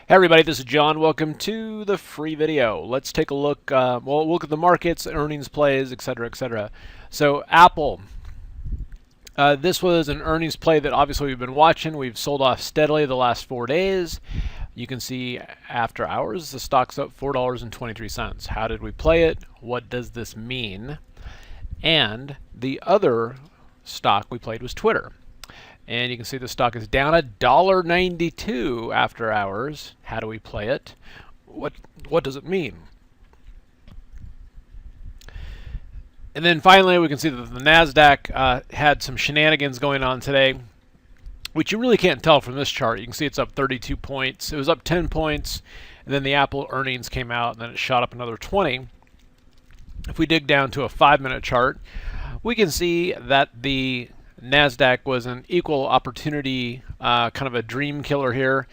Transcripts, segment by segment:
Hey everybody, this is John. Welcome to the free video. Let's take a look. We'll look at the markets, earnings plays, etc., etc. So Apple. This was an earnings play that obviously we've been watching. We've sold off steadily the last 4 days. You can see after hours, the stock's up $4.23. How did we play it? What does this mean? And the other stock we played was Twitter. And you can see the stock is down $1.92 after hours. How do we play it? What does it mean? And then finally, we can see that the NASDAQ had some shenanigans going on today, which you really can't tell from this chart. You can see it's up 32 points. It was up 10 points, and then the Apple earnings came out, and then it shot up another 20. If we dig down to a 5-minute chart, we can see that the NASDAQ was an equal opportunity, kind of a dream killer here.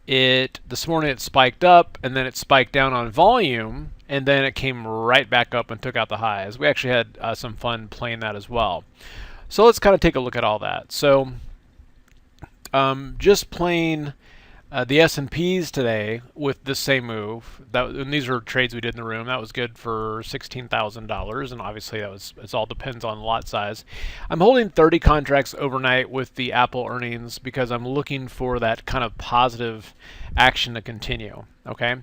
This morning it spiked up, and then it spiked down on volume, and then it came right back up and took out the highs. We actually had some fun playing that as well. So let's kind of take a look at all that. So just playing the S&Ps today with the same move. And these are trades we did in the room. That was good for $16,000, and obviously it all depends on lot size. I'm holding 30 contracts overnight with the Apple earnings because I'm looking for that kind of positive action to continue. Okay,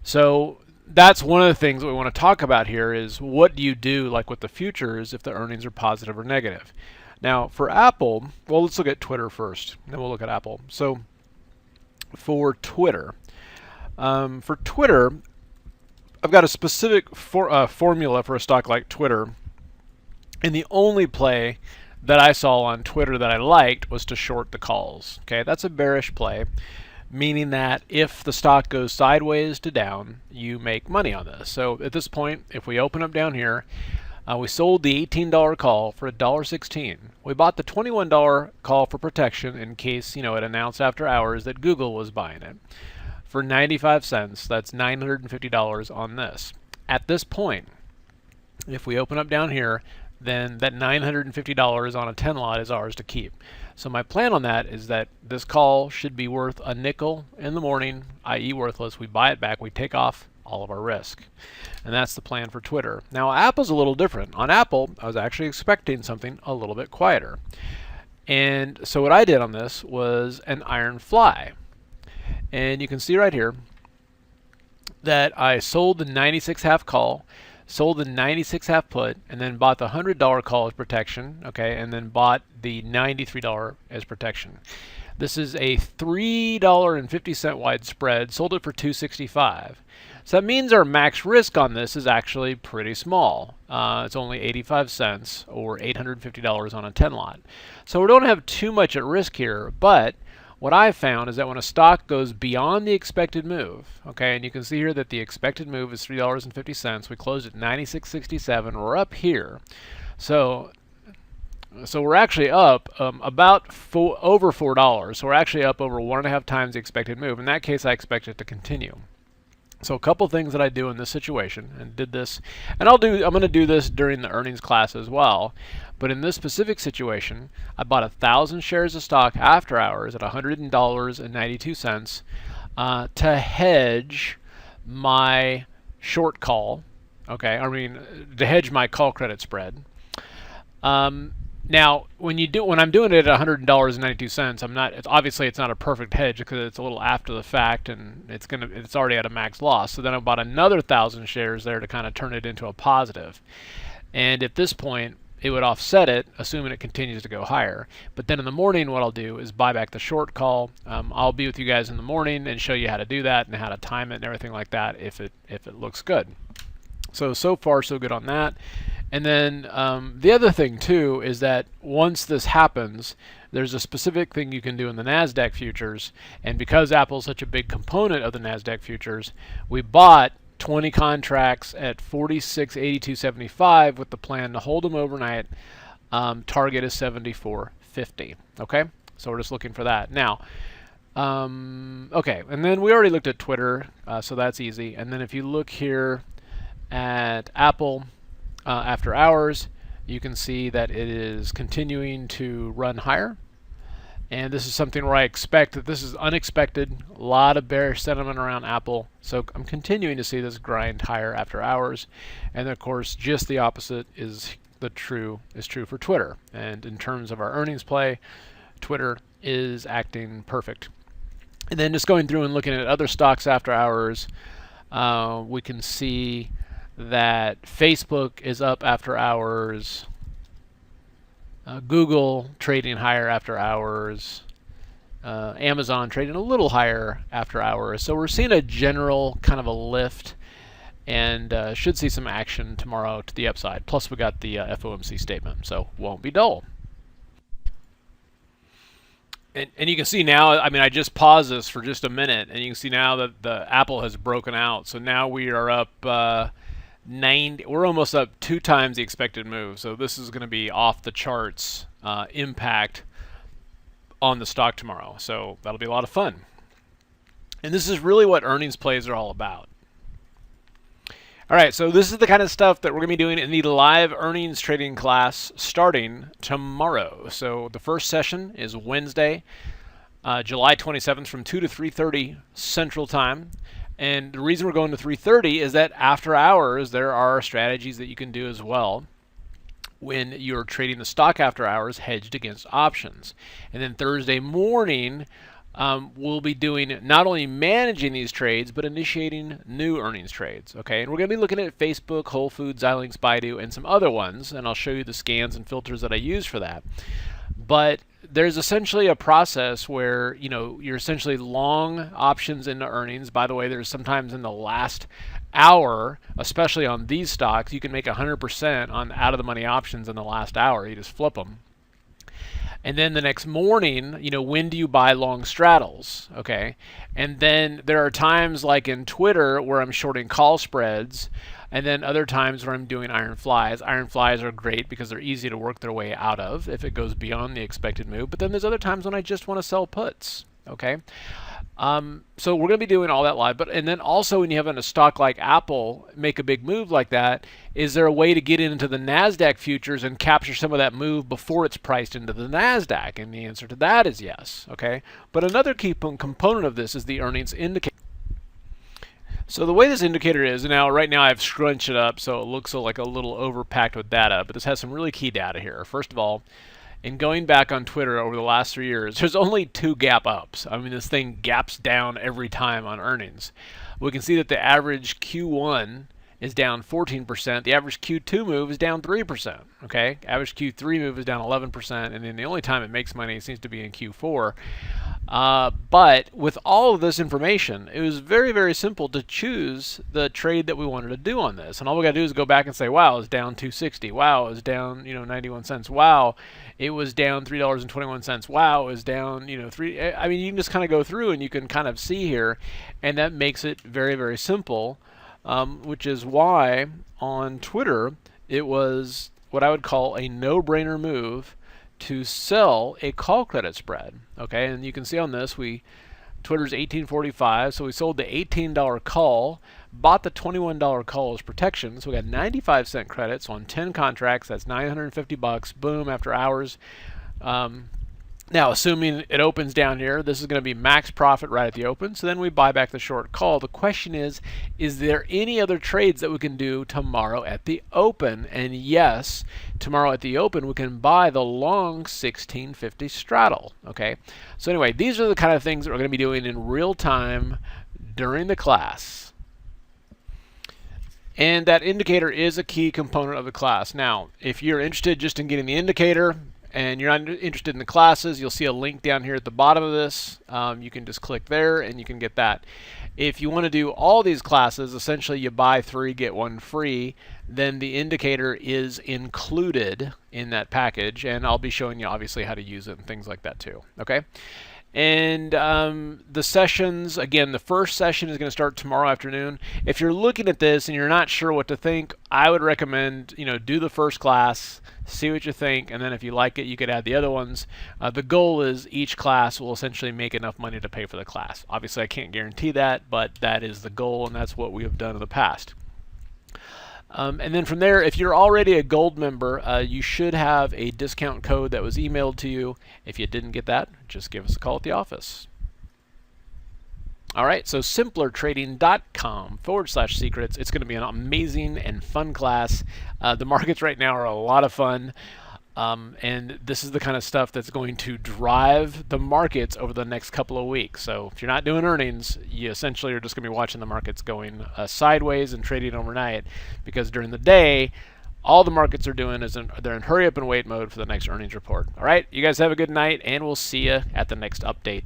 so that's one of the things that we want to talk about here is what do you do like with the futures if the earnings are positive or negative. Now for Apple, well, let's look at Twitter first, then we'll look at Apple. So for Twitter, I've got a specific formula for a stock like Twitter, and the only play that I saw on Twitter that I liked was to short the calls. Okay, that's a bearish play, meaning that if the stock goes sideways to down, you make money on this. So at this point, if we open up down here, we sold the $18 call for $1.16. We bought the $21 call for protection in case, it announced after hours that Google was buying it. For 95 cents, that's $950 on this. At this point, if we open up down here, then that $950 on a 10 lot is ours to keep. So my plan on that is that this call should be worth a nickel in the morning, i.e. worthless. We buy it back, we take off all of our risk. And that's the plan for Twitter. Now Apple's a little different. On Apple, I was actually expecting something a little bit quieter. And so what I did on this was an iron fly. And you can see right here that I sold the 96.5 call, sold the 96.5 put, and then bought the $100 call as protection, okay, and then bought the $93 as protection. This is a $3.50 wide spread, sold it for $2.65. So that means our max risk on this is actually pretty small. It's only 85 cents or $850 on a 10 lot. So we don't have too much at risk here, but what I've found is that when a stock goes beyond the expected move, okay, and you can see here that the expected move is $3.50. We closed at 96.67. We're up here. So we're actually up about over $4. So we're actually up over 1.5 times the expected move. In that case, I expect it to continue. So a couple things that I do in this situation, and did this, and I'm going to do this during the earnings class as well. But in this specific situation, I bought 1,000 shares of stock after hours at $100.92 to hedge my short call. Okay, to hedge my call credit spread. Now, when I'm doing it at $100.92, obviously it's not a perfect hedge because it's a little after the fact and it's already at a max loss. So then I bought another 1,000 shares there to kind of turn it into a positive. And at this point, it would offset it, assuming it continues to go higher. But then in the morning, what I'll do is buy back the short call. I'll be with you guys in the morning and show you how to do that and how to time it and everything like that if it looks good. So far so good on that. And then the other thing too is that once this happens, there's a specific thing you can do in the NASDAQ futures. And because Apple is such a big component of the NASDAQ futures, we bought 20 contracts at 46.8275 with the plan to hold them overnight. Target is 74.50. Okay, so we're just looking for that now. Okay, and then we already looked at Twitter, so that's easy. And then if you look here at Apple after hours, you can see that it is continuing to run higher. And this is something where I expect that this is unexpected. A lot of bearish sentiment around Apple. So I'm continuing to see this grind higher after hours. And of course, just the opposite is true for Twitter. And in terms of our earnings play, Twitter is acting perfect. And then just going through and looking at other stocks after hours, we can see that Facebook is up after hours. Google trading higher after hours. Amazon trading a little higher after hours. So we're seeing a general kind of a lift, and should see some action tomorrow to the upside. Plus we got the FOMC statement, so won't be dull. And you can see now, I mean, I just paused this for just a minute, and you can see now that the Apple has broken out. So now we are up 90. We're almost up 2 times the expected move. So this is going to be off the charts impact on the stock tomorrow. So that'll be a lot of fun. And this is really what earnings plays are all about. All right, so this is the kind of stuff that we're going to be doing in the live earnings trading class starting tomorrow. So the first session is Wednesday, July 27th from 2 to 3:30 Central Time. And the reason we're going to 3:30 is that after hours, there are strategies that you can do as well when you're trading the stock after hours hedged against options. And then Thursday morning, we'll be doing not only managing these trades, but initiating new earnings trades. Okay, and we're going to be looking at Facebook, Whole Foods, Xilinx, Baidu, and some other ones, and I'll show you the scans and filters that I use for that. But there's essentially a process where you're essentially long options into earnings. By the way, there's sometimes in the last hour, especially on these stocks, you can make 100% on out of the money options in the last hour. You just flip them. And then the next morning, when do you buy long straddles? Okay. And then there are times like in Twitter where I'm shorting call spreads, and then other times where I'm doing iron flies. Iron flies are great because they're easy to work their way out of if it goes beyond the expected move. But then there's other times when I just want to sell puts. Okay. So we're going to be doing all that live. And then also when you have a stock like Apple make a big move like that, is there a way to get into the NASDAQ futures and capture some of that move before it's priced into the NASDAQ? And the answer to that is yes. Okay. But another key component of this is the earnings indicator. So the way this indicator is, right now I've scrunched it up so it looks like a little overpacked with data, but this has some really key data here. First of all, in going back on Twitter over the last 3 years, there's only 2 gap ups. I mean, this thing gaps down every time on earnings. We can see that the average Q1 is down 14%. The average Q2 move is down 3%. Okay, average Q3 move is down 11%, and then the only time it makes money seems to be in Q4. But with all of this information, it was very, very simple to choose the trade that we wanted to do on this. And all we got to do is go back and say, wow, it was down 260. Wow, it was down 91 cents. Wow, it was down $3.21. Wow, it was down 3. I mean, you can just kind of go through and you can kind of see here, and that makes it very, very simple. Which is why on Twitter it was what I would call a no-brainer move to sell a call credit spread. Okay, and you can see on this Twitter's $18.45, so we sold the $18 call, bought the $21 call as protection, so we got 95-cent credits on 10 contracts. That's $950. Boom, after hours. Now, assuming it opens down here, this is going to be max profit right at the open, so then we buy back the short call. The question is there any other trades that we can do tomorrow at the open? And yes, tomorrow at the open, we can buy the long 1650 straddle. Okay, so anyway, these are the kind of things that we're going to be doing in real time during the class. And that indicator is a key component of the class. Now, if you're interested just in getting the indicator, and you're not interested in the classes, you'll see a link down here at the bottom of this. You can just click there and you can get that. If you want to do all these classes, essentially you buy 3, get 1 free, then the indicator is included in that package, and I'll be showing you obviously how to use it and things like that too. Okay. And the sessions, again, the first session is going to start tomorrow afternoon. If you're looking at this and you're not sure what to think, I would recommend, do the first class, see what you think, and then if you like it, you could add the other ones. The goal is each class will essentially make enough money to pay for the class. Obviously, I can't guarantee that, but that is the goal, and that's what we have done in the past. And then from there, if you're already a gold member, you should have a discount code that was emailed to you. If you didn't get that, just give us a call at the office. All right, so simplertrading.com/secrets. It's going to be an amazing and fun class. The markets right now are a lot of fun. And this is the kind of stuff that's going to drive the markets over the next couple of weeks. So if you're not doing earnings, you essentially are just going to be watching the markets going sideways and trading overnight, because during the day, all the markets are doing is they're in hurry up and wait mode for the next earnings report. All right, you guys have a good night, and we'll see you at the next update.